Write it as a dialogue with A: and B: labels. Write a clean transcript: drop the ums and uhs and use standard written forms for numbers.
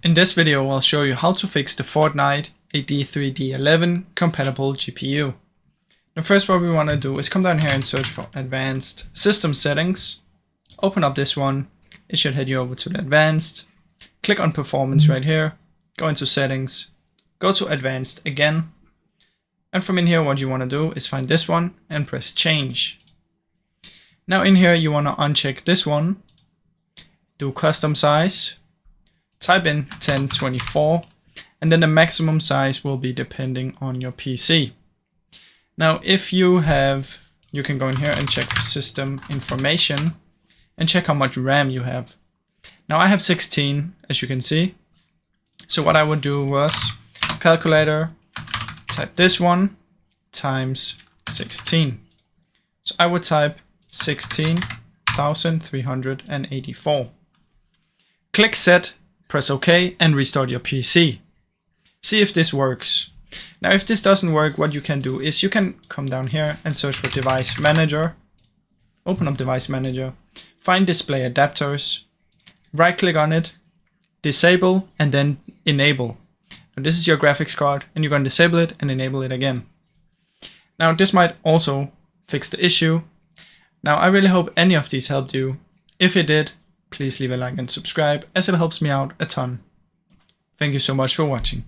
A: In this video, I'll show you how to fix the Fortnite A D3D11 compatible GPU. Now first, what we want to do is come down here and search for advanced system settings. Open up this one. It should head you over to the advanced. Click on performance right here. Go into settings. Go to advanced again. And from in here, what you want to do is find this one and press change. Now in here, you want to uncheck this one. Do custom size. Type in 1024, and then the maximum size will be depending on your PC. Now, if you have, you can go in here and check for system information and check how much RAM you have. Now I have 16, as you can see. So what I would do was calculator, type this one times 16. So I would type 16,384. Click set. Press OK and restart your PC. See if this works. Now if this doesn't work, what you can do is you can come down here and search for device manager. Open up device manager. Find display adapters. Right click on it. Disable and then enable. Now this is your graphics card and you're going to disable it and enable it again. Now this might also fix the issue. Now I really hope any of these helped you. If it did, please leave a like and subscribe, as it helps me out a ton. Thank you so much for watching.